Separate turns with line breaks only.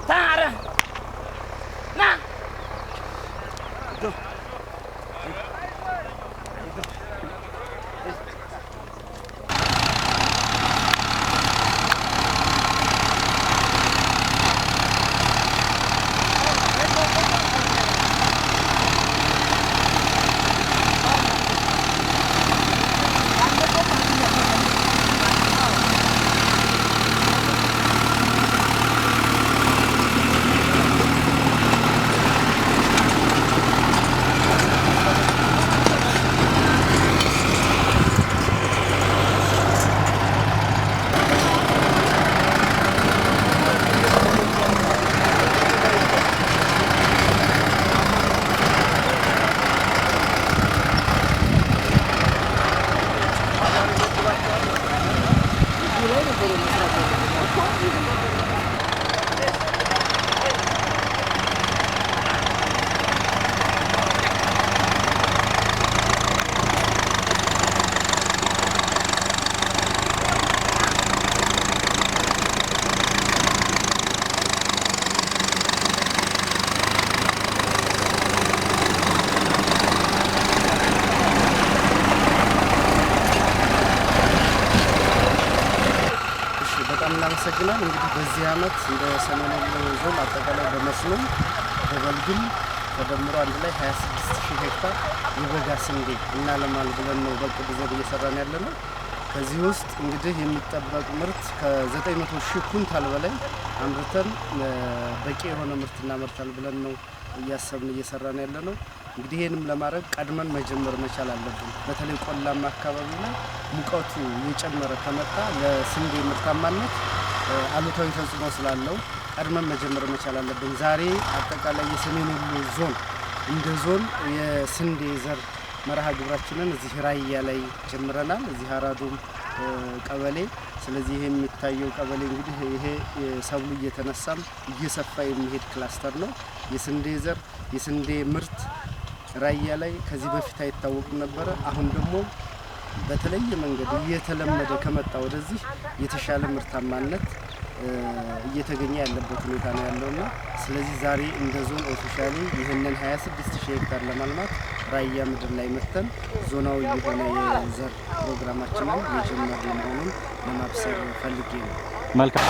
ታረ ና
እናመሰግናለን እንግዲህ በዚህ አመት እንደ ሰሜን ወሎ ዞን አጠቃላይ በመስኖም በበልግም ተደምሮ አንድ ላይ 26000 ሄክታር የበጋ ስንዴ እናለማል ብለን ነው በቅድ ዘር እየሰራን ያለነው። ከዚህ ውስጥ እንግዲህ የሚጠበቅ ምርት ከ900,000 ኩንታል በላይ አምርተን በቂ የሆነ ምርት እናመርታል ብለን ነው እያሰብን እየሰራን ያለነው። እንግዲህ ይሄንም ለማድረግ ቀድመን መጀመር መቻል አለብን። በተለይ ቆላማ አካባቢ ላይ ሙቀቱ እየጨመረ ከመጣ ለስንዴ ምርታማነት አሉታዊ ተጽዕኖ ስላለው ቀድመን መጀመር መቻል አለብን። ዛሬ አጠቃላይ የሰሜን ወሎ ዞን እንደ ዞን የስንዴ ዘር መርሃ ግብራችንን እዚህ ራያ ላይ ጀምረናል፣ እዚህ አራዶም ቀበሌ። ስለዚህ ይሄ የሚታየው ቀበሌ እንግዲህ ይሄ ሰብሉ እየተነሳም እየሰፋ የሚሄድ ክላስተር ነው። የስንዴ ዘር የስንዴ ምርት ራያ ላይ ከዚህ በፊት አይታወቅም ነበረ። አሁን ደግሞ በተለየ መንገድ እየተለመደ ከመጣ ወደዚህ የተሻለ ምርታማነት እየተገኘ ያለበት ሁኔታ ነው ያለውና ስለዚህ ዛሬ እንደ ዞን ኦፊሻሊ ይህንን 26000 ሄክታር ለማልማት ራያ ምድር ላይ መተን ዞናዊ የሆነ የዘር ፕሮግራማችንን የጀመርን መሆኑን ለማብሰር ፈልጌ ነው።
መልካም